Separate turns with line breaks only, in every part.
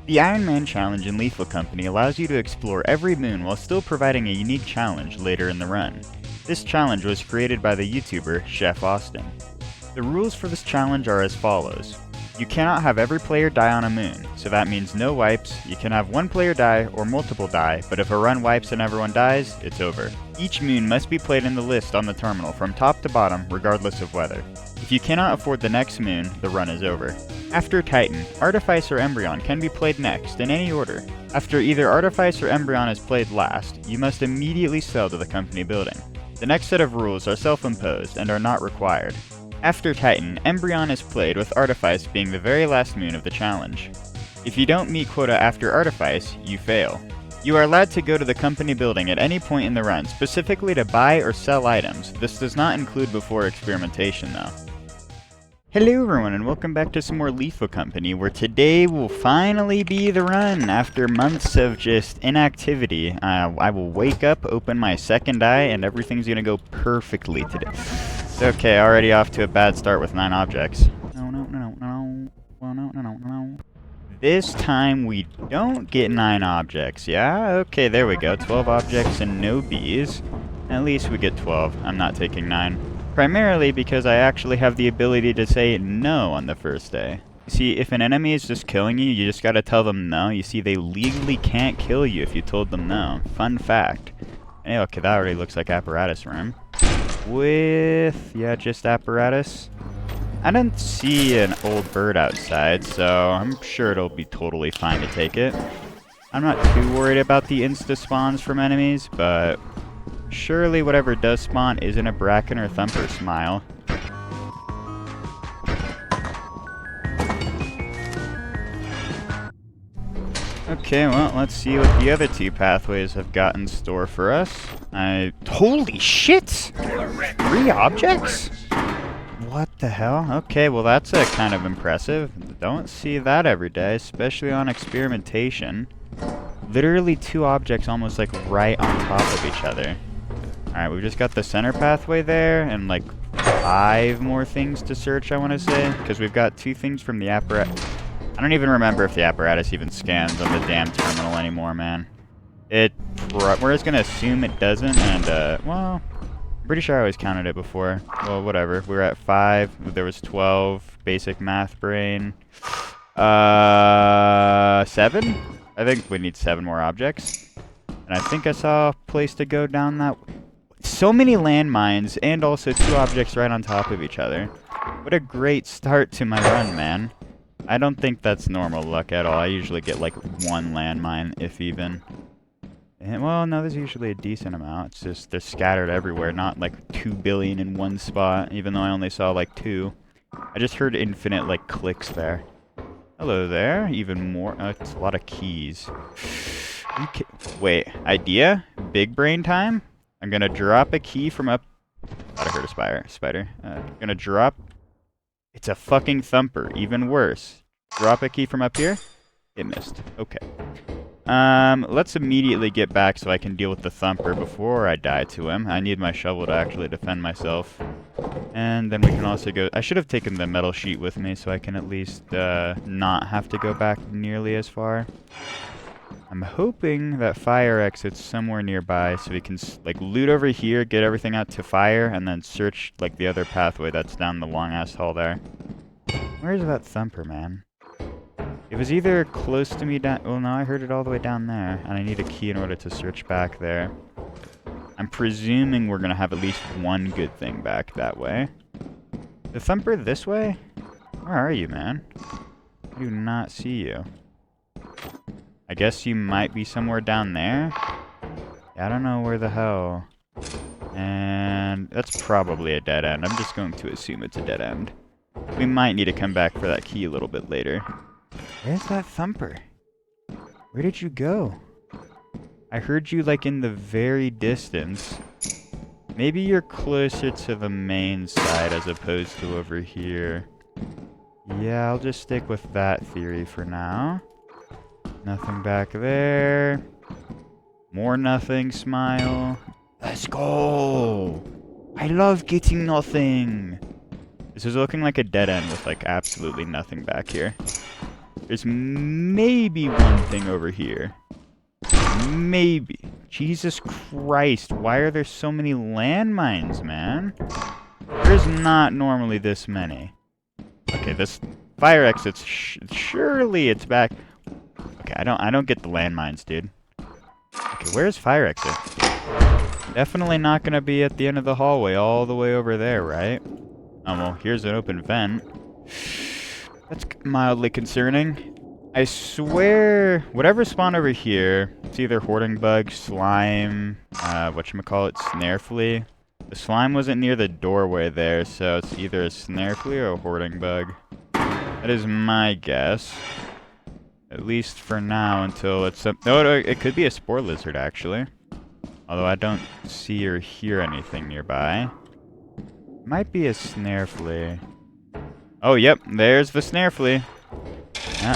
The Ironman challenge in Lethal Company allows you to explore every moon while still providing a unique challenge later in the run. This challenge was created by the YouTuber Chef Austin. The rules for this challenge are as follows. You cannot have every player die on a moon, so that means no wipes. You can have one player die or multiple die, but if a run wipes and everyone dies, it's over. Each moon must be played in the list on the terminal from top to bottom, regardless of weather. If you cannot afford the next moon, the run is over. After Titan, Artifice or Embrion can be played next, in any order. After either Artifice or Embrion is played last, you must immediately sell to the company building. The next set of rules are self-imposed and are not required. After Titan, Embrion is played with Artifice being the very last moon of the challenge. If you don't meet quota after Artifice, you fail. You are allowed to go to the company building at any point in the run, specifically to buy or sell items. This does not include before Experimentation though. Hello everyone and welcome back to some more Lethal Company, where today will finally be the run after months of just inactivity. I will wake up, open my second eye, and everything's gonna go perfectly today. Okay, already off to a bad start with 9 objects. No. This time we don't get 9 objects, yeah? Okay, there we go. 12 objects and no bees. At least we get 12. I'm not taking 9. Primarily because I actually have the ability to say no on the first day. You see, if an enemy is just killing you, you just gotta tell them no. You see, they legally can't kill you if you told them no. Fun fact. Hey, okay, that already looks like apparatus room. With, yeah, just apparatus. I didn't see an old bird outside, so I'm sure it'll be totally fine to take it. I'm not too worried about the insta-spawns from enemies, but surely whatever does spawn isn't a Bracken or Thumper smile. Okay, well, let's see what the other 2 pathways have got in store for us. Holy shit! 3 objects? What the hell? Okay, well that's kind of impressive. Don't see that every day, especially on Experimentation. Literally 2 objects almost like right on top of each other. Alright, we've just got the center pathway there, and like 5 more things to search, I want to say. Because we've got 2 things from the apparatus. I don't even remember if the apparatus even scans on the damn terminal anymore, man. We're just going to assume it doesn't, and, well, I'm pretty sure I always counted it before. Well, whatever. We're at 5. There was 12. Basic math brain. 7? I think we need 7 more objects. And I think I saw a place to go down that. So many landmines, and also 2 objects right on top of each other. What a great start to my run, man. I don't think that's normal luck at all. I usually get like 1 landmine, if even. And, well, no, there's usually a decent amount. It's just they're scattered everywhere, not like 2 billion in one spot, even though I only saw like 2. I just heard infinite like clicks there. Hello there. Even more. It's a lot of keys. Wait, idea? Big brain time? I'm gonna drop a key from up. Thought I heard a spider. Gonna drop. It's a fucking Thumper. Even worse. Drop a key from up here. It missed. Okay. Let's immediately get back so I can deal with the Thumper before I die to him. I need my shovel to actually defend myself. And then we can also go. I should have taken the metal sheet with me so I can at least not have to go back nearly as far. I'm hoping that fire exits somewhere nearby so we can like loot over here, get everything out to fire, and then search like the other pathway that's down the long ass hall there. Where's that Thumper, man? It was either close to me down. Well, no, I heard it all the way down there, and I need a key in order to search back there. I'm presuming we're gonna have at least 1 good thing back that way. The Thumper this way? Where are you, man? I do not see you. I guess you might be somewhere down there. Yeah, I don't know where the hell. And that's probably a dead end. I'm just going to assume it's a dead end. We might need to come back for that key a little bit later. Where's that Thumper? Where did you go? I heard you like in the very distance. Maybe you're closer to the main side as opposed to over here. Yeah, I'll just stick with that theory for now. Nothing back there. More nothing, smile. Let's go! I love getting nothing! This is looking like a dead end with like absolutely nothing back here. There's maybe one thing over here. Maybe. Jesus Christ, why are there so many landmines, man? There's not normally this many. Okay, this fire exit's surely it's back. Okay, I don't get the landmines, dude. Okay, where's fire exit? Definitely not gonna be at the end of the hallway all the way over there, right? Oh, well, here's an open vent. That's mildly concerning. I swear, whatever spawned over here, it's either hoarding bug, slime, whatchamacallit, snare flea. The slime wasn't near the doorway there, so it's either a snare flea or a hoarding bug. That is my guess. At least for now, until it's some... No, it could be a spore lizard, actually. Although I don't see or hear anything nearby. Might be a snare flea. Oh, yep, there's the snare flea. Yeah,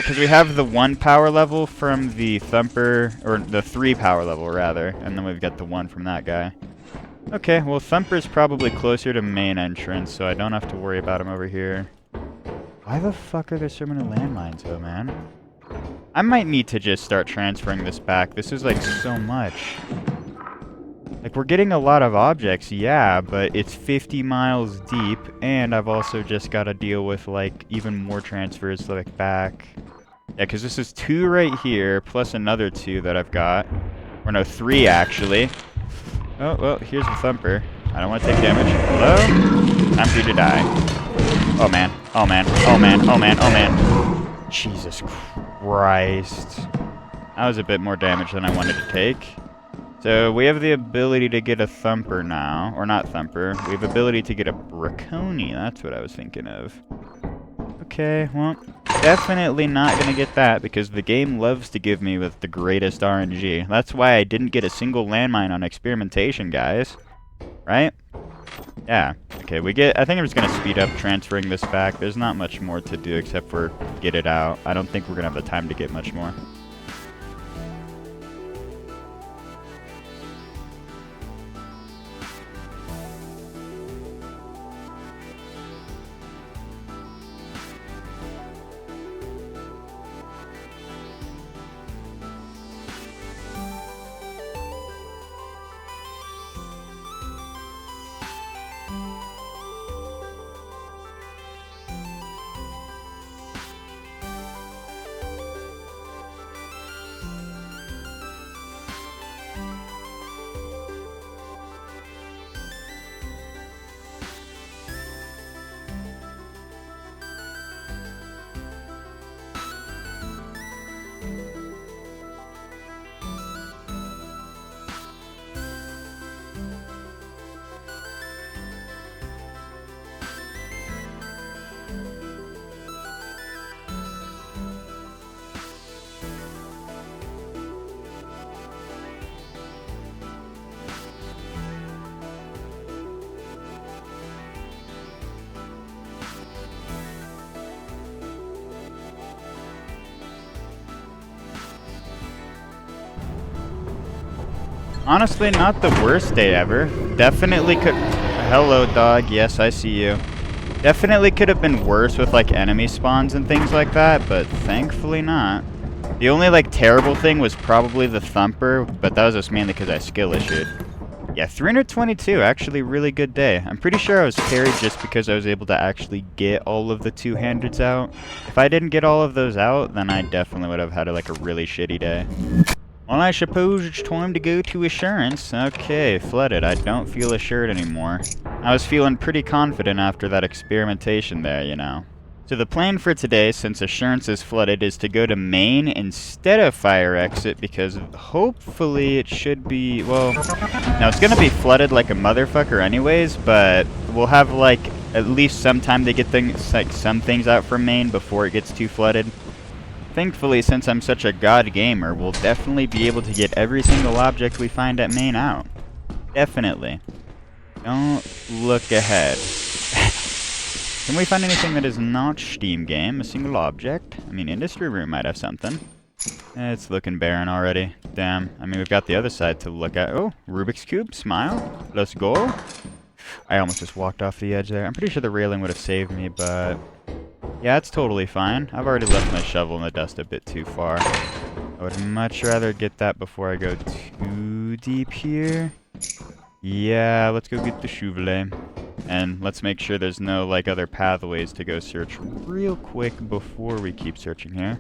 because we have the 1 power level from the thumper, or the 3 power level, rather. And then we've got the 1 from that guy. Okay, well, thumper's probably closer to main entrance, so I don't have to worry about him over here. Why the fuck are there so many landmines, though, man? I might need to just start transferring this back. This is, like, so much. Like, we're getting a lot of objects, yeah, but it's 50 miles deep, and I've also just got to deal with, like, even more transfers, like, back. Yeah, because this is 2 right here, plus another 2 that I've got. Or no, 3, actually. Oh, well, here's the thumper. I don't want to take damage. Hello? Time for you to die. Oh, man. Oh, man. Oh, man. Oh, man. Oh, man. Jesus Christ. That was a bit more damage than I wanted to take. So, we have the ability to get a thumper now. Or not thumper. We have ability to get a braconi. That's what I was thinking of. Okay, well, definitely not going to get that because the game loves to give me with the greatest RNG. That's why I didn't get a single landmine on Experimentation, guys. Right? Yeah. Okay, I think I'm just going to speed up transferring this back. There's not much more to do except for get it out. I don't think we're going to have the time to get much more. Honestly, not the worst day ever. Definitely could... Hello, dog. Yes, I see you. Definitely could have been worse with, like, enemy spawns and things like that, but thankfully not. The only, like, terrible thing was probably the thumper, but that was just mainly because I skill issued. Yeah, 322, actually really good day. I'm pretty sure I was carried just because I was able to actually get all of the 200s out. If I didn't get all of those out, then I definitely would have had, like, a really shitty day. Well, I suppose it's time to go to Assurance. Okay, flooded. I don't feel assured anymore. I was feeling pretty confident after that experimentation there, you know. So the plan for today, since Assurance is flooded, is to go to main instead of fire exit, because hopefully it should be, well, no, it's gonna be flooded like a motherfucker anyways, but we'll have, like, at least some time to get things, like, some things out from main before it gets too flooded. Thankfully, since I'm such a god gamer, we'll definitely be able to get every single object we find at main out. Definitely. Don't look ahead. Can we find anything that is not Steam game? A single object? I mean, Industry Room might have something. It's looking barren already. Damn. I mean, we've got the other side to look at. Oh, Rubik's Cube. Smile. Let's go. I almost just walked off the edge there. I'm pretty sure the railing would have saved me, but... Yeah, it's totally fine. I've already left my shovel in the dust a bit too far. I would much rather get that before I go too deep here. Yeah, let's go get the shovel. And let's make sure there's no, like, other pathways to go search real quick before we keep searching here.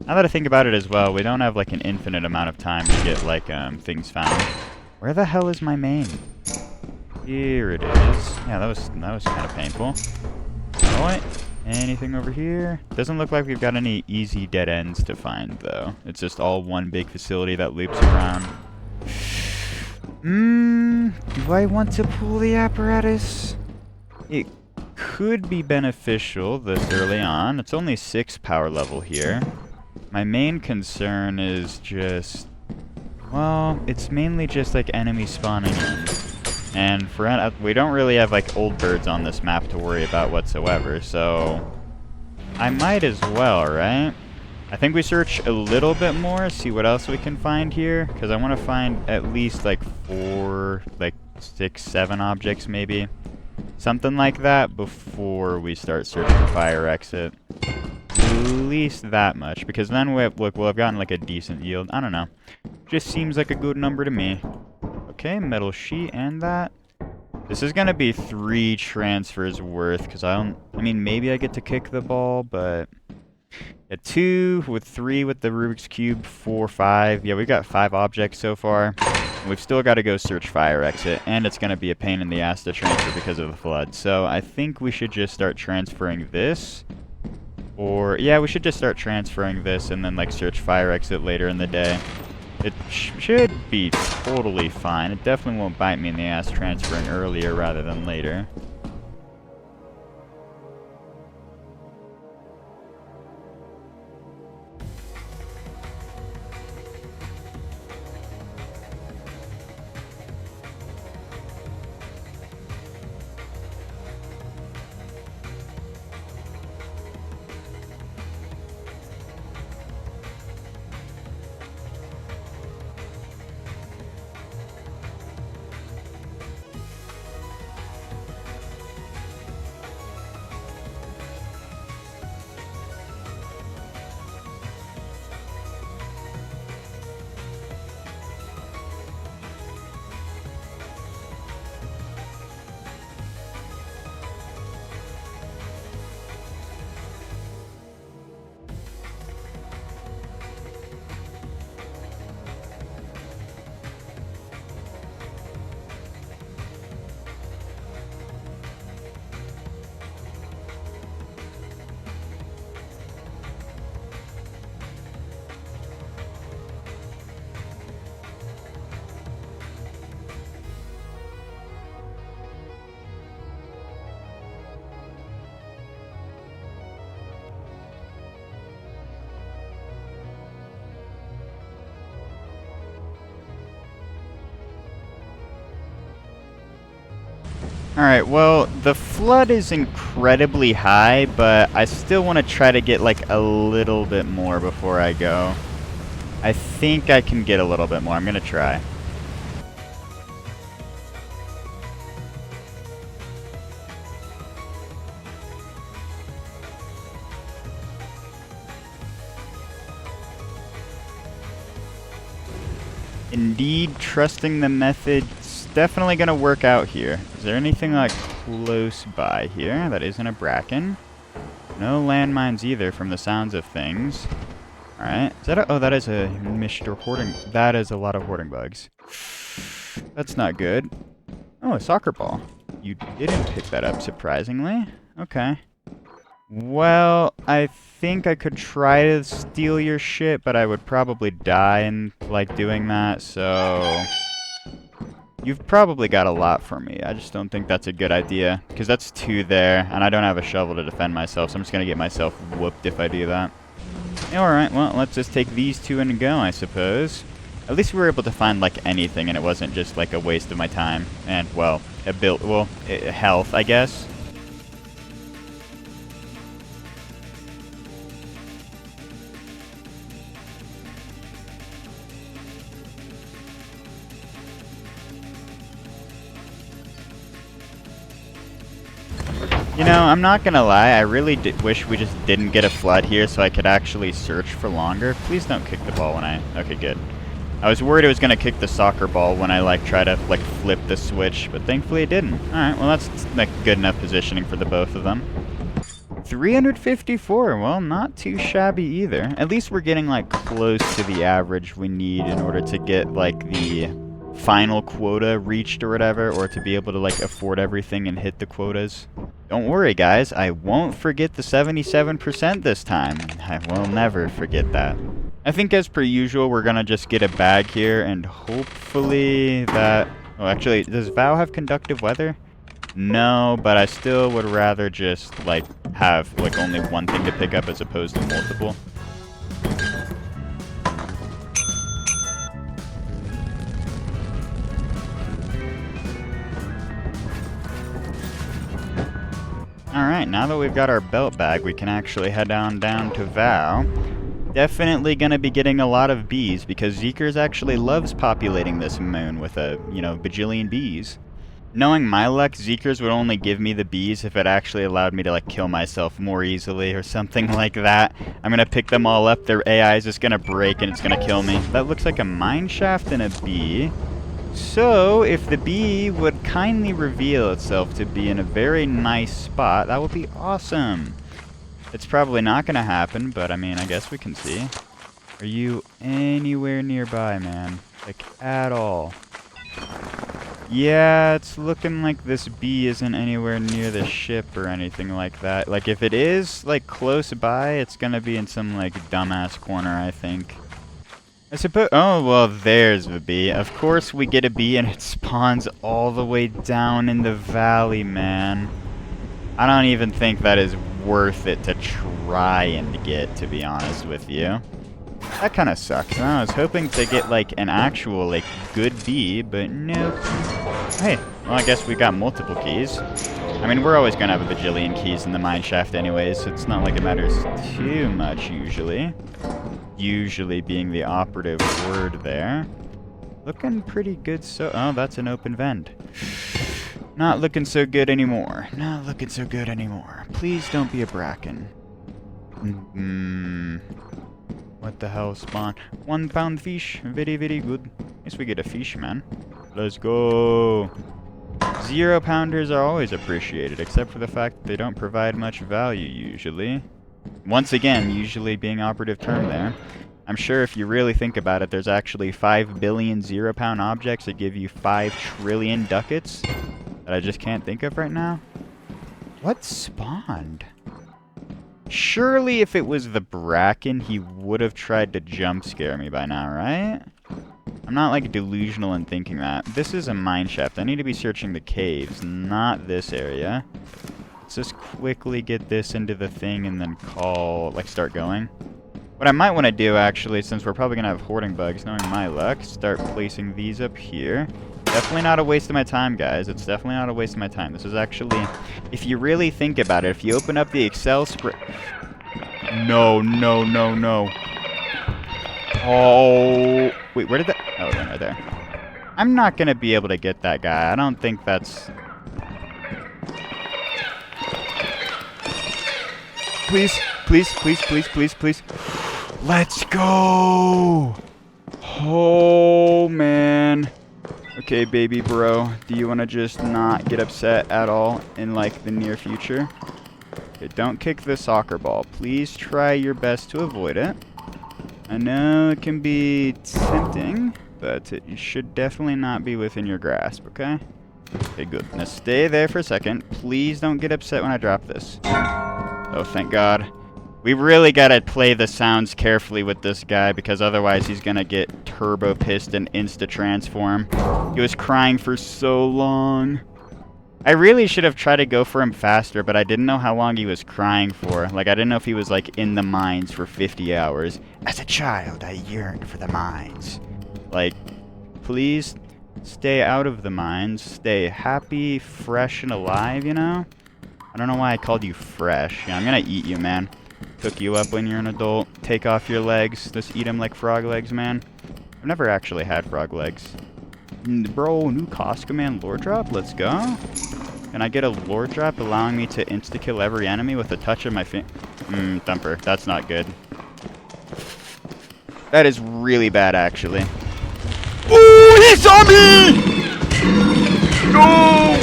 Now that I think about it as well, we don't have, like, an infinite amount of time to get, like, things found. Where the hell is my main? Here it is. Yeah, that was kind of painful. Alright. Anything over here? Doesn't look like we've got any easy dead ends to find, though. It's just all one big facility that loops around. Do I want to pull the apparatus? It could be beneficial this early on. It's only 6 power level here. My main concern is just... well, it's mainly just, like, enemy spawning in. And we don't really have, like, old birds on this map to worry about whatsoever, so I might as well, right? I think we search a little bit more, see what else we can find here, because I want to find at least, like, 4, like, 6, 7 objects, maybe. Something like that before we start searching fire exit. At least that much, because then we'll have gotten, like, a decent yield. I don't know. Just seems like a good number to me. Okay, metal sheet and that. This is gonna be 3 transfers worth, because I mean, maybe I get to kick the ball, but... yeah, 2 with 3 with the Rubik's Cube, 4, 5. Yeah, we've got 5 objects so far. And we've still got to go search fire exit, and it's gonna be a pain in the ass to transfer because of the flood. So I think we should just start transferring this. Or, yeah, we should just start transferring this and then, like, search fire exit later in the day. It should be totally fine. It definitely won't bite me in the ass transferring earlier rather than later. Alright, well, the flood is incredibly high, but I still want to try to get, like, a little bit more before I go. I think I can get a little bit more. I'm going to try. Indeed, trusting the method's definitely going to work out here. Is there anything, like, close by here that isn't a bracken? No landmines either from the sounds of things. Alright. Is that a... oh, that is a Mr. Hoarding... that is a lot of hoarding bugs. That's not good. Oh, a soccer ball. You didn't pick that up, surprisingly. Okay. Well, I think I could try to steal your shit, but I would probably die in, like, doing that, so... you've probably got a lot for me. I just don't think that's a good idea, because that's 2 there, and I don't have a shovel to defend myself, so I'm just going to get myself whooped if I do that. Alright, well, let's just take these 2 and go, I suppose. At least we were able to find, like, anything, and it wasn't just, like, a waste of my time. And, well, health, I guess. You know, I'm not gonna lie, I really wish we just didn't get a flood here so I could actually search for longer. Please don't kick the ball when I... Okay, good. I was worried it was gonna kick the soccer ball when I, like, try to, like, flip the switch, but thankfully it didn't. Alright, well that's, like, good enough positioning for the both of them. 354, well, not too shabby either. At least we're getting, like, close to the average we need in order to get, like, the final quota reached or whatever, or to be able to, like, afford everything and hit the quotas. Don't worry, guys, I won't forget the 77% this time. I will never forget that. I think as per usual, we're gonna just get a bag here, and hopefully that... Oh, actually, does Vow have conductive weather? No, but I still would rather just, like, have, like, only one thing to pick up as opposed to multiple. Alright, now that we've got our belt bag, we can actually head down to Vow. Definitely gonna be getting a lot of bees, because Zeekers actually loves populating this moon with a, you know, bajillion bees. Knowing my luck, Zeekers would only give me the bees if it actually allowed me to, like, kill myself more easily or something like that. I'm gonna pick them all up, their AI is just gonna break and it's gonna kill me. That looks like a mine shaft and a bee. So, if the bee would kindly reveal itself to be in a very nice spot, that would be awesome. It's probably not gonna happen, but I mean, I guess we can see. Are you anywhere nearby, man? Like, at all? Yeah, it's looking like this bee isn't anywhere near the ship or anything like that. Like, if it is, like, close by, it's gonna be in some, like, dumbass corner, I think. I suppose... Oh, well, there's the bee. Of course we get a bee and it spawns all the way down in the valley, man. I don't even think that is worth it to try and get, to be honest with you. That kind of sucks. I was hoping to get, like, an actual, like, good bee, but nope. Hey, well, I guess we got multiple keys. I mean, we're always gonna have a bajillion keys in the mine shaft anyways, so it's not like it matters too much, usually. Usually being the operative word there. Looking pretty good so... Oh, that's an open vent. Not looking so good anymore. Not looking so good anymore. Please don't be a bracken. What the hell spawn? 1 pound fish. Very, very good. Guess we get a fish, man. Let's go. 0 pounders are always appreciated, except for the fact that they don't provide much value usually. Once again, usually being operative term there. I'm sure if you really think about it, there's actually 5 billion 0 pound objects that give you 5 trillion ducats that I just can't think of right now. What spawned? Surely if it was the bracken, he would have tried to jump scare me by now, right? I'm not, like, delusional in thinking that. This is a mine shaft. I need to be searching the caves, not this area. Let's just quickly get this into the thing and then start going. What I might want to do, actually, since we're probably going to have hoarding bugs, knowing my luck, start placing these up here. Definitely not a waste of my time, guys. It's definitely not a waste of my time. This is actually, if you really think about it, if you open up the Excel spread... No, no, no, no. Oh, wait, where did that... Oh, right there. I'm not going to be able to get that guy. I don't think that's... Please, please, please, please, please, please. Let's go! Oh, man. Okay, baby bro, do you want to just not get upset at all in, like, the near future? Okay, don't kick the soccer ball. Please try your best to avoid it. I know it can be tempting, but it should definitely not be within your grasp, okay? Okay, good. Now stay there for a second. Please don't get upset when I drop this. Oh, thank God. We really gotta play the sounds carefully with this guy, because otherwise he's gonna get turbo pissed and insta-transform. He was crying for so long. I really should have tried to go for him faster, but I didn't know how long he was crying for. Like, I didn't know if he was, like, in the mines for 50 hours. As a child, I yearned for the mines. Like, please stay out of the mines. Stay happy, fresh, and alive, you know? I don't know why I called you fresh. Yeah, I'm gonna eat you, man. Cook you up when you're an adult. Take off your legs. Just eat them like frog legs, man. I've never actually had frog legs. Bro, new cost command lore drop. Let's go. Can I get a lore drop allowing me to insta-kill every enemy with a touch of my thumper? That's not good. That is really bad, actually. Oh, he saw me! No!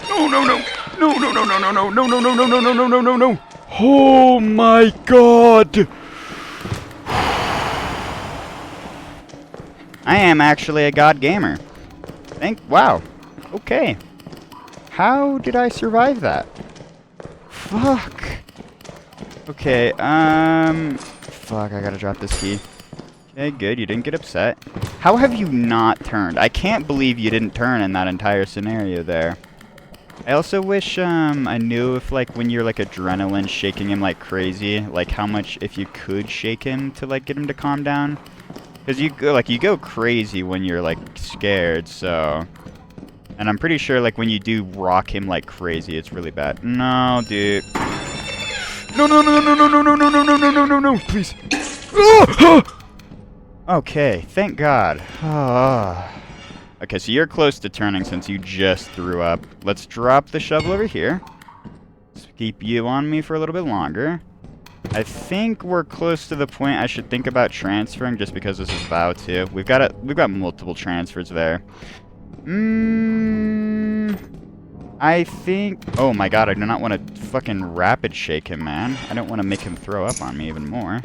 No, no, no. No, no, no, no, no, no, no, no, no, no, no, no, no, no, no. Oh my god! I am actually a god gamer. Wow. Okay. How did I survive that? Fuck. Okay, fuck, I gotta drop this key. Okay, good, you didn't get upset. How have you not turned? I can't believe you didn't turn in that entire scenario there. I also wish, I knew if, like, when you're, like, adrenaline shaking him like crazy, like, how much, if you could shake him to, like, get him to calm down. Because you go crazy when you're, like, scared, so... And I'm pretty sure, like, when you do rock him like crazy, it's really bad. No, dude. No, no, no, no, no, no, no, no, no, no, no, no, no, no, please. Okay, thank God. Okay, so you're close to turning since you just threw up. Let's drop the shovel over here. Let's keep you on me for a little bit longer. I think we're close to the point I should think about transferring just because this is vow 2. We've got multiple transfers there. I think... Oh my god, I do not want to fucking rapid shake him, man. I don't want to make him throw up on me even more.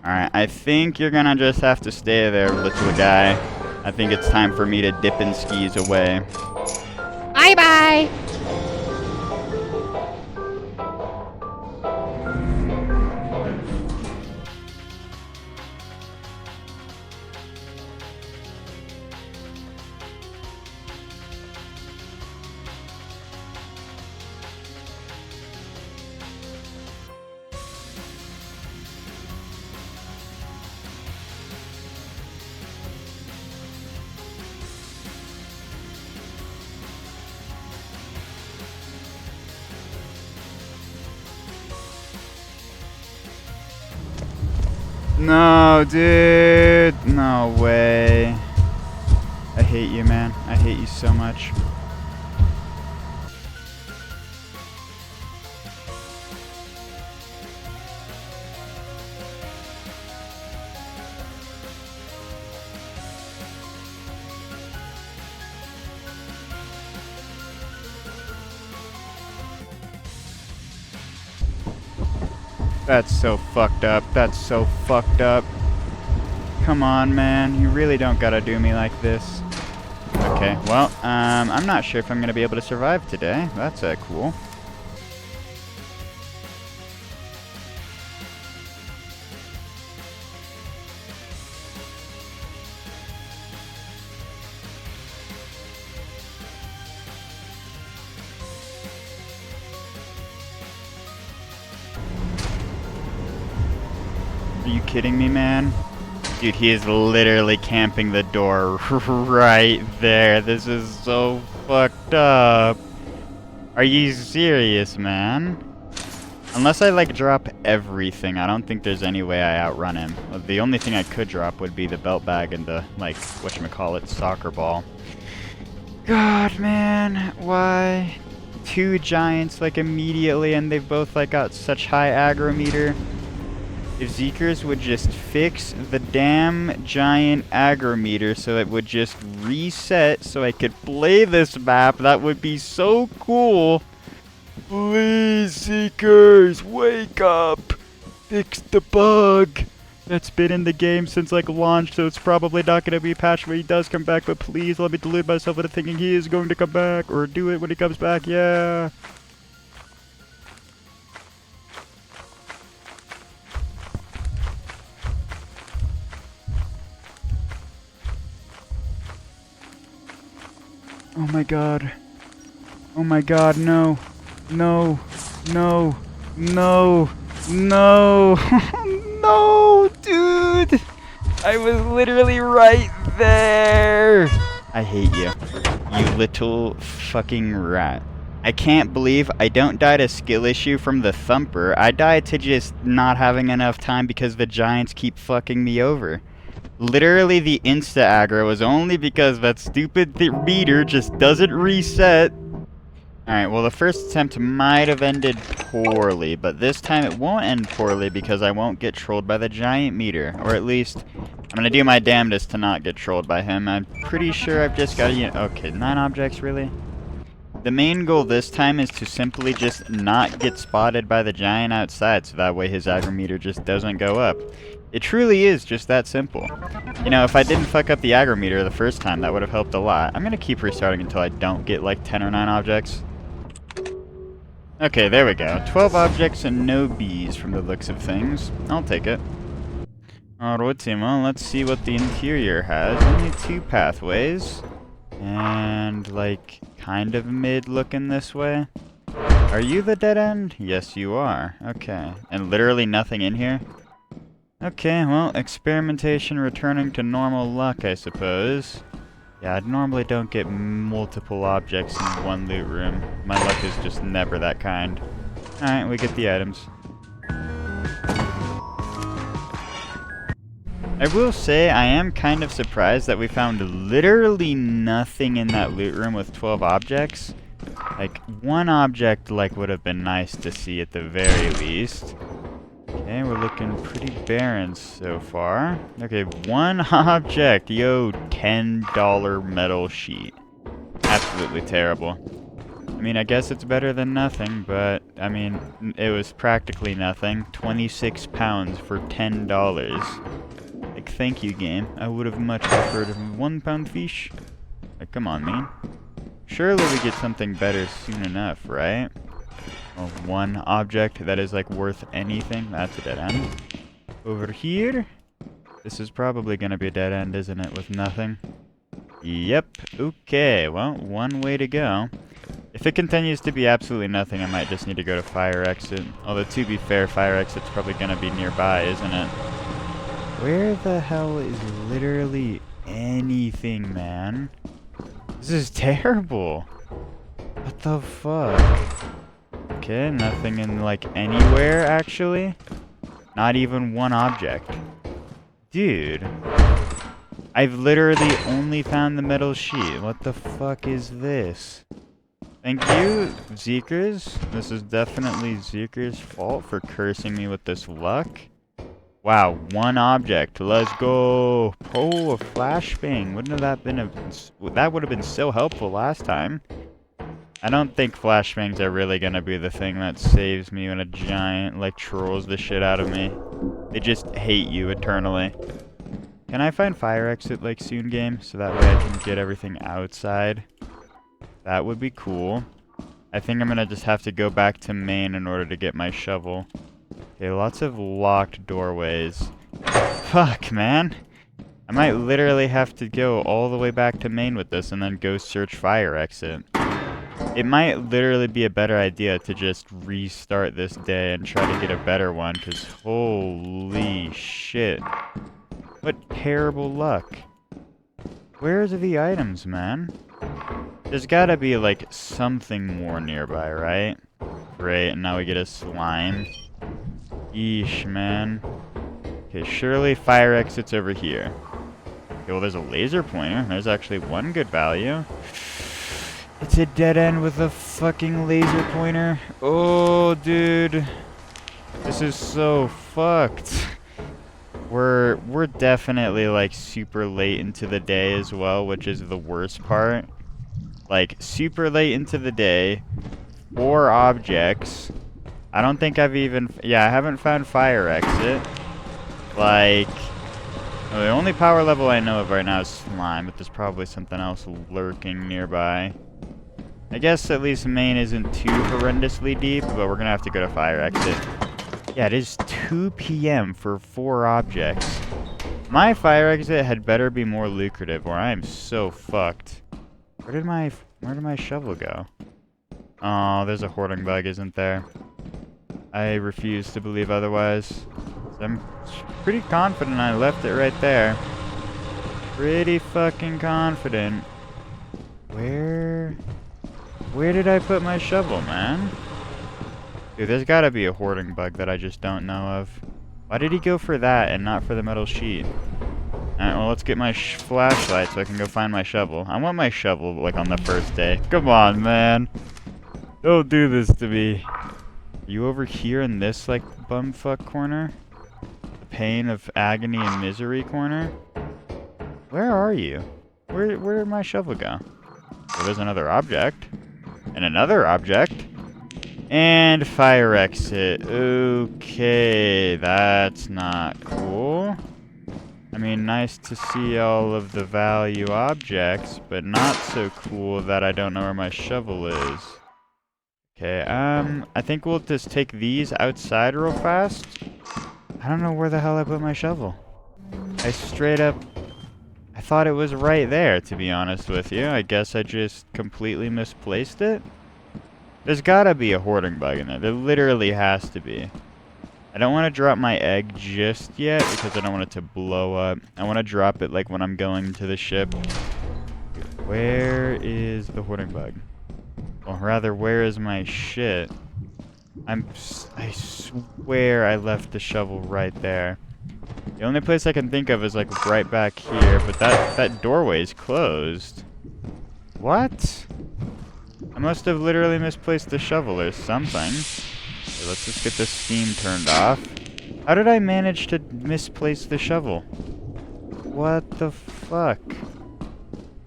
Alright, I think you're gonna just have to stay there, little guy. I think it's time for me to dip and skis away.
Bye-bye!
No, dude. No way. I hate you, man. I hate you so much. That's so fucked up. That's so fucked up. Come on, man. You really don't gotta do me like this. Okay, well, I'm not sure if I'm gonna be able to survive today. That's cool. Are you kidding me, man? Dude, he is literally camping the door right there. This is so fucked up. Are you serious, man? Unless I, like, drop everything, I don't think there's any way I outrun him. The only thing I could drop would be the belt bag and the, like, whatchamacallit, soccer ball. God, man. Why? 2 giants, like, immediately, and they've both, like, got such high aggro meter. If Zeekers would just fix the damn giant aggro meter so it would just reset so I could play this map, that would be so cool. Please, Zeekers, wake up! Fix the bug! That's been in the game since like launch, so it's probably not going to be patched when he does come back, but please let me delude myself into thinking he is going to come back, or do it when he comes back, yeah! Oh my god. Oh my god, no. No. No. No. No. No, dude. I was literally right there. I hate you. You little fucking rat. I can't believe I don't die to skill issue from the thumper. I died to just not having enough time because the giants keep fucking me over. Literally, the insta-aggro was only because that stupid meter just doesn't reset. Alright, well the first attempt might have ended poorly, but this time it won't end poorly because I won't get trolled by the giant meter. Or at least, I'm gonna do my damnedest to not get trolled by him. I'm pretty sure I've just got to, okay, 9 objects, really? The main goal this time is to simply just not get spotted by the giant outside, so that way his aggro meter just doesn't go up. It truly is just that simple. You know, if I didn't fuck up the aggro meter the first time, that would have helped a lot. I'm gonna keep restarting until I don't get like 10 or 9 objects. Okay, there we go. 12 objects and no bees from the looks of things. I'll take it. Alrighty, well, let's see what the interior has. Only 2 pathways. And, like, kind of mid-looking this way. Are you the dead end? Yes, you are. Okay. And literally nothing in here? Okay, well, experimentation returning to normal luck, I suppose. Yeah, I normally don't get multiple objects in one loot room. My luck is just never that kind. Alright, we get the items. I will say, I am kind of surprised that we found literally nothing in that loot room with 12 objects. Like, 1 object, like, would have been nice to see at the very least. Okay, we're looking pretty barren so far. Okay, 1 object. Yo, $10 metal sheet. Absolutely terrible. I mean, I guess it's better than nothing, but, I mean, it was practically nothing. 26 pounds for $10. Like, thank you, game. I would have much preferred a 1 pound fish. Like, come on, man. Surely we get something better soon enough, right? Well, 1 object that is, like, worth anything. That's a dead end. Over here. This is probably going to be a dead end, isn't it, with nothing? Yep. Okay, well, 1 way to go. If it continues to be absolutely nothing, I might just need to go to fire exit. Although, to be fair, fire exit's probably going to be nearby, isn't it? Where the hell is literally anything, man? This is terrible. What the fuck? Okay, nothing in, like, anywhere, actually. Not even 1 object. Dude. I've literally only found the metal sheet. What the fuck is this? Thank you, Zeekers. This is definitely Zeekers' fault for cursing me with this luck. Wow, 1 object. Let's go. Oh, a flashbang. Wouldn't have that been that would have been so helpful last time. I don't think flashbangs are really gonna be the thing that saves me when a giant, like, trolls the shit out of me. They just hate you eternally. Can I find fire exit, like, soon, game? So that way I can get everything outside. That would be cool. I think I'm gonna just have to go back to main in order to get my shovel. Okay, lots of locked doorways. Fuck, man. I might literally have to go all the way back to main with this and then go search fire exit. It might literally be a better idea to just restart this day and try to get a better one, because holy shit. What terrible luck. Where's the items, man? There's gotta be, like, something more nearby, right? Great, and now we get a slime. Yeesh, man. Okay, surely fire exit's over here. Okay, well, there's a laser pointer. There's actually 1 good value. It's a dead end with a fucking laser pointer. Oh, dude. This is so fucked. We're definitely, like, super late into the day as well, which is the worst part. Like, super late into the day. 4 objects. I don't think I've even... Yeah, I haven't found fire exit. Like... the only power level I know of right now is slime, but there's probably something else lurking nearby. I guess at least main isn't too horrendously deep, but we're gonna have to go to fire exit. Yeah, it is 2 p.m. for 4 objects. My fire exit had better be more lucrative, or I am so fucked. Where did my shovel go? Oh, there's a hoarding bug, isn't there? I refuse to believe otherwise. I'm pretty confident I left it right there. Pretty fucking confident. Where did I put my shovel, man? Dude, there's gotta be a hoarding bug that I just don't know of. Why did he go for that and not for the metal sheet? Alright, well, let's get my flashlight so I can go find my shovel. I want my shovel, like, on the first day. Come on, man. Don't do this to me. Are you over here in this, like, bumfuck corner? The pain of agony and misery corner? Where are you? Where did my shovel go? Well, there's another object. And another object. And fire exit. Okay, that's not cool. I mean, nice to see all of the value objects, but not so cool that I don't know where my shovel is. Okay, I think we'll just take these outside real fast. I don't know where the hell I put my shovel. I thought it was right there, to be honest with you. I guess I just completely misplaced it. There's gotta be a hoarding bug in there. There literally has to be. I don't want to drop my egg just yet because I don't want it to blow up. I want to drop it like when I'm going to the ship. Where is the hoarding bug? Or rather, where is my shit? I swear I left the shovel right there. The only place I can think of is like right back here, but that doorway is closed. What? I must have literally misplaced the shovel or something. Okay, let's just get this steam turned off. How did I manage to misplace the shovel? What the fuck?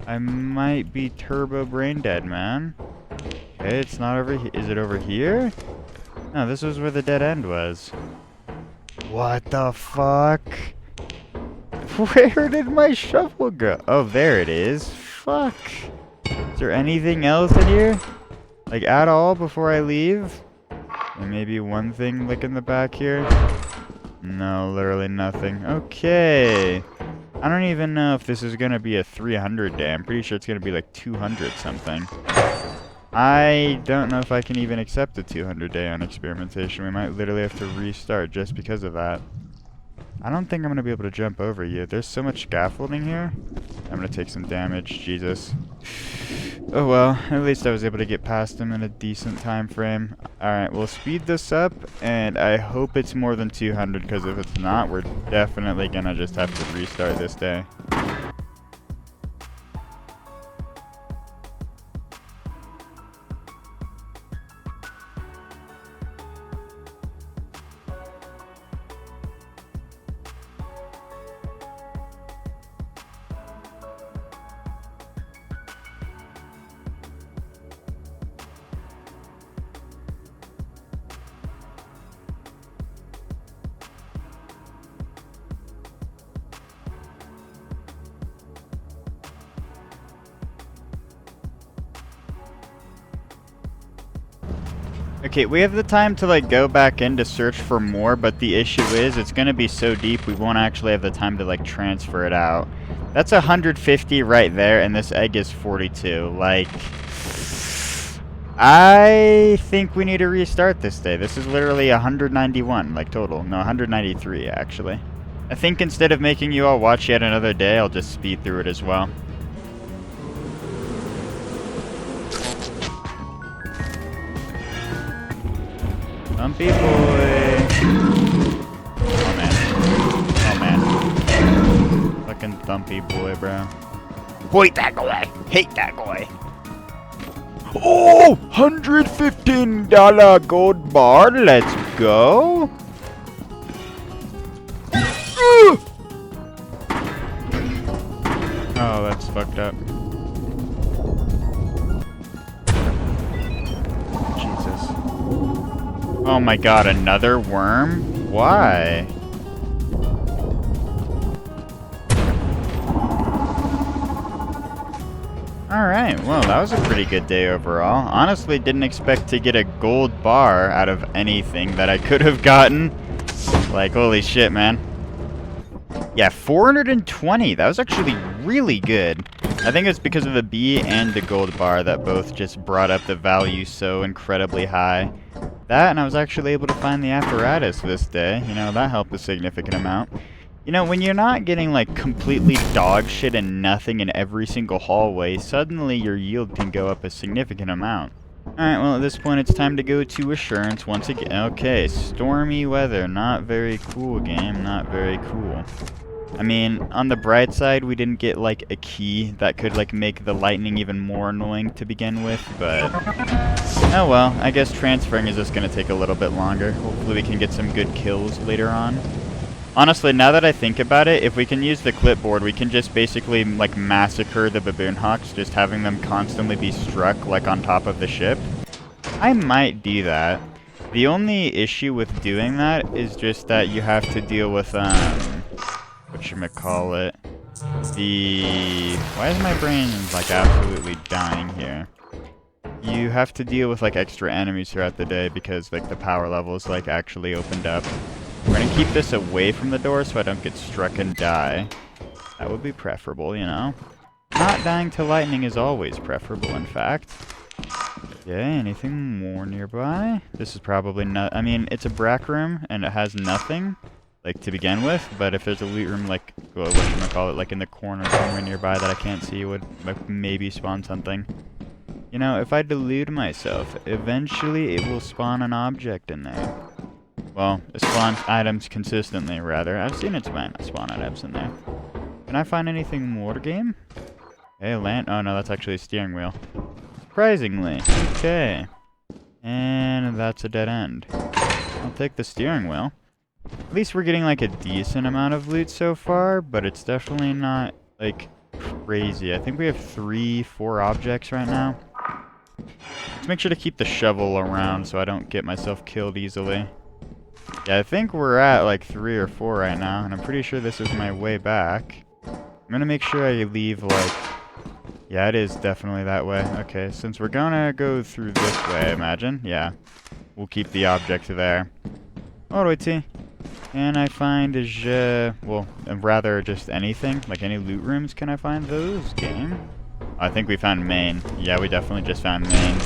I might be turbo brain dead, man. Okay, it's not over here. Is it over here? No, this was where the dead end was. What the fuck? Where did my shovel go? Oh, there it is. Fuck. Is there anything else in here? Like, at all before I leave? And maybe one thing like in the back here? No, literally nothing. Okay. I don't even know if this is gonna be a 300 day. I'm pretty sure it's gonna be like 200 something. I don't know if I can even accept a 200 day on experimentation. We might literally have to restart just because of that. I don't think I'm going to be able to jump over you. There's so much scaffolding here. I'm going to take some damage. Jesus. Oh well, at least I was able to get past him in a decent time frame. Alright, we'll speed this up, and I hope it's more than 200, because if it's not, we're definitely going to just have to restart this day. Okay, we have the time to like go back in to search for more, but the issue is it's gonna be so deep we won't actually have the time to like transfer it out. That's 150 right there, and this egg is 42. Like, I think we need to restart this day. This is literally 191, like total. No, 193 actually. I think instead of making you all watch yet another day, I'll just speed through it as well. Thumpy boy. Oh man. Oh man. Fucking thumpy boy, bro. Hate that guy. Hate that guy. Oh! $115 gold bar. Let's go. Oh, that's fucked up. Oh my god, another worm? Why? Alright, well, that was a pretty good day overall. Honestly, didn't expect to get a gold bar out of anything that I could have gotten. Like, holy shit, man. Yeah, 420. That was actually really good. I think it's because of the bee and the gold bar that both just brought up the value so incredibly high. That, and I was actually able to find the apparatus this day. You know, that helped a significant amount. You know, when you're not getting, like, completely dog shit and nothing in every single hallway, suddenly your yield can go up a significant amount. Alright, well, at this point, it's time to go to Assurance once again. Okay, stormy weather. Not very cool, game. Not very cool. I mean, on the bright side, we didn't get, like, a key that could, like, make the lightning even more annoying to begin with, but... Oh well, I guess transferring is just gonna take a little bit longer. Hopefully we can get some good kills later on. Honestly, now that I think about it, if we can use the clipboard, we can just basically, like, massacre the baboon hawks, just having them constantly be struck, like, on top of the ship. I might do that. The only issue with doing that is just that you have to deal with, whatchamacallit, why is my brain, like, absolutely dying here? You have to deal with, like, extra enemies throughout the day because, like, the power levels, like, actually opened up. We're gonna keep this away from the door so I don't get struck and die. That would be preferable, you know? Not dying to lightning is always preferable, in fact. Okay, anything more nearby? This is probably not... I mean, it's a brack room, and it has nothing, like, to begin with, but if there's a loot room, like, well, whatchamacallit, like, in the corner somewhere nearby that I can't see, would, like, maybe spawn something. You know, if I delude myself, eventually it will spawn an object in there. Well, it spawns items consistently, rather. I've seen it spawn items in there. Can I find anything more, game? Hey, land... Oh, no, that's actually a steering wheel. Surprisingly. Okay. And that's a dead end. I'll take the steering wheel. At least we're getting, like, a decent amount of loot so far, but it's definitely not, like, crazy. I think we have 3-4 objects right now. Let's make sure to keep the shovel around so I don't get myself killed easily. Yeah, I think we're at, like, 3 or 4 right now, and I'm pretty sure this is my way back. I'm gonna make sure I leave, like... Yeah, it is definitely that way. Okay, since we're gonna go through this way, I imagine. Yeah. We'll keep the object there. Alrighty. Can I find well, rather just anything? Like any loot rooms? Can I find those, game? I think we found main. Yeah, we definitely just found main.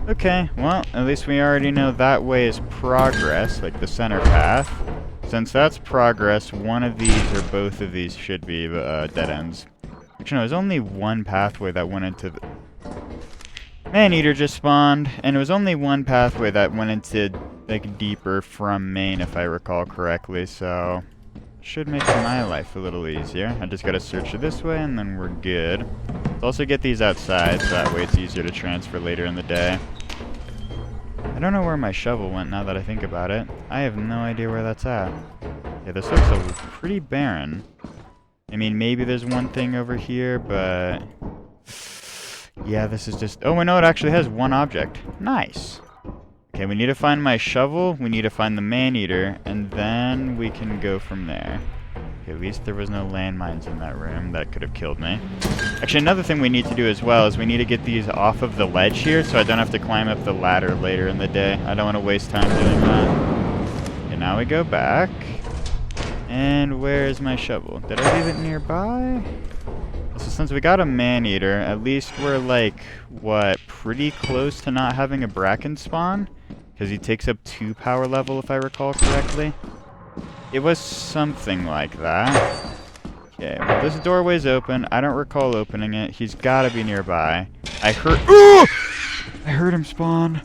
Okay, well, at least we already know that way is progress, like the center path. Since that's progress, one of these or both of these should be dead ends. Actually, no, there's only one pathway that went into the... Maneater just spawned, and it was only one pathway that went into, like, deeper from main, if I recall correctly, so... Should make my life a little easier. I just gotta search it this way, and then we're good. Let's also get these outside, so that way it's easier to transfer later in the day. I don't know where my shovel went now that I think about it. I have no idea where that's at. Yeah, this looks pretty barren. I mean, maybe there's one thing over here, but... Yeah, this is just... Oh, I know it actually has one object. Nice. Okay, we need to find my shovel, we need to find the Maneater, and then we can go from there. Okay, at least there was no landmines in that room that could have killed me. Actually, another thing we need to do as well is we need to get these off of the ledge here so I don't have to climb up the ladder later in the day. I don't want to waste time doing that. Okay, now we go back. And where's my shovel? Did I leave it nearby? So since we got a Maneater, at least we're like, what, pretty close to not having a Bracken spawn? Because he takes up 2 power level, if I recall correctly. It was something like that. Okay, well, this doorway's open. I don't recall opening it. He's got to be nearby. I heard... Ooh! I heard him spawn.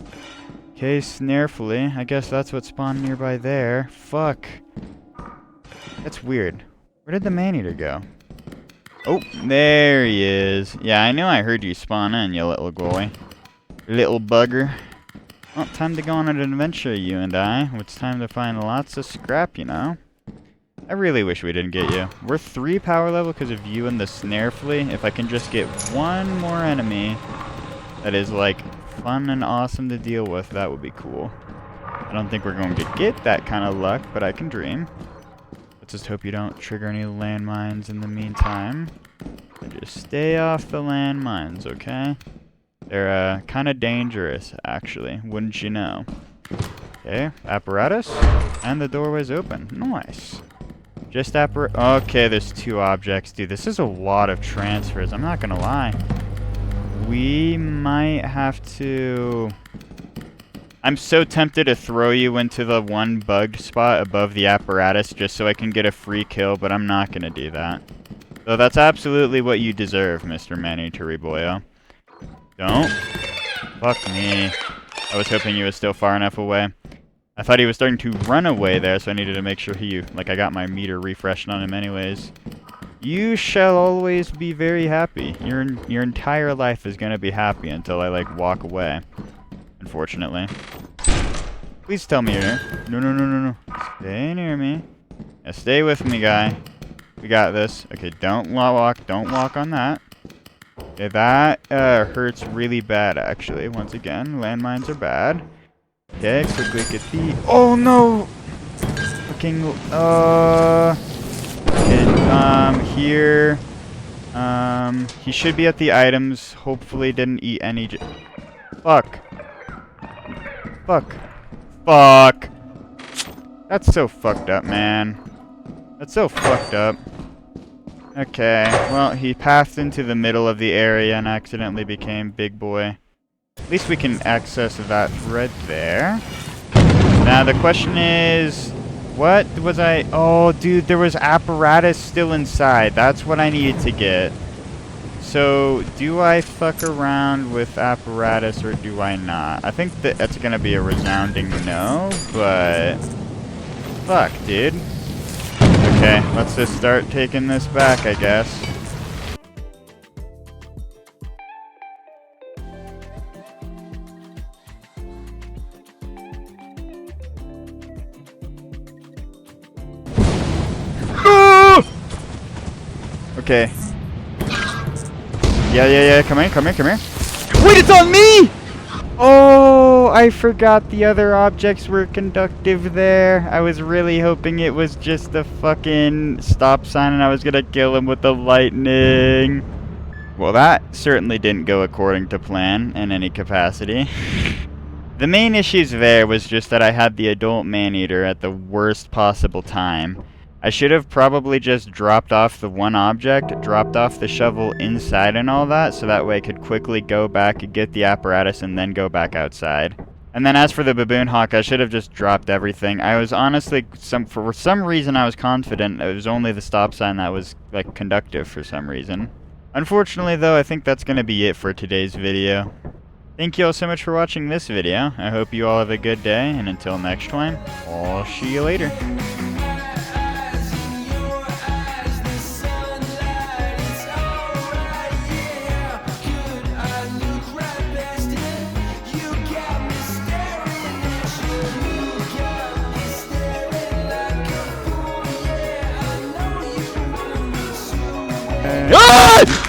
Okay, snarefully. I guess that's what spawned nearby there. Fuck. That's weird. Where did the Maneater go? Oh, there he is. Yeah, I knew I heard you spawn in, you little boy. Little bugger. Well, time to go on an adventure, you and I. It's time to find lots of scrap, you know? I really wish we didn't get you. We're 3 power level because of you and the snare flea. If I can just get one more enemy that is, like, fun and awesome to deal with, that would be cool. I don't think we're going to get that kind of luck, but I can dream. Let's just hope you don't trigger any landmines in the meantime. And just stay off the landmines, okay? They're kind of dangerous, actually. Wouldn't you know? Okay, apparatus. And the doorway's open. Nice. Just okay, there's 2 objects. Dude, this is a lot of transfers. I'm not gonna lie. We might have to... I'm so tempted to throw you into the one bugged spot above the apparatus just so I can get a free kill, but I'm not gonna do that. So that's absolutely what you deserve, Mr. Maneater Boyo. Don't. Fuck me. I was hoping you were still far enough away. I thought he was starting to run away there, so I needed to make sure I got my meter refreshed on him anyways. You shall always be very happy. Your entire life is gonna be happy until I, like, walk away. Unfortunately. Please tell me you're near. No. Stay near me. Yeah, stay with me, guy. We got this. Okay, don't walk on that. Okay, that hurts really bad, actually. Once again, landmines are bad. Okay, quickly get the... Oh, no! Fucking, okay, here. He should be at the items. Hopefully didn't eat any... Fuck. That's so fucked up, man. That's so fucked up. Okay, well, he passed into the middle of the area and accidentally became big boy. At least we can access that thread there. Now, the question is... What was I... Oh, dude, there was apparatus still inside. That's what I needed to get. So, do I fuck around with apparatus or do I not? I think that's gonna be a resounding no, but... Fuck, dude. Okay, let's just start taking this back, I guess. Okay. Yeah. Come here. Wait, it's on me! Oh, I forgot the other objects were conductive there. I was really hoping it was just the fucking stop sign and I was gonna kill him with the lightning. Well, that certainly didn't go according to plan in any capacity. The main issues there was just that I had the adult Maneater at the worst possible time. I should have probably just dropped off the one object, dropped off the shovel inside and all that, so that way I could quickly go back and get the apparatus and then go back outside. And then as for the baboon hawk, I should have just dropped everything. I was honestly, for some reason I was confident it was only the stop sign that was, like, conductive for some reason. Unfortunately though, I think that's gonna be it for today's video. Thank you all so much for watching this video. I hope you all have a good day, and until next time, I'll see you later. Ah!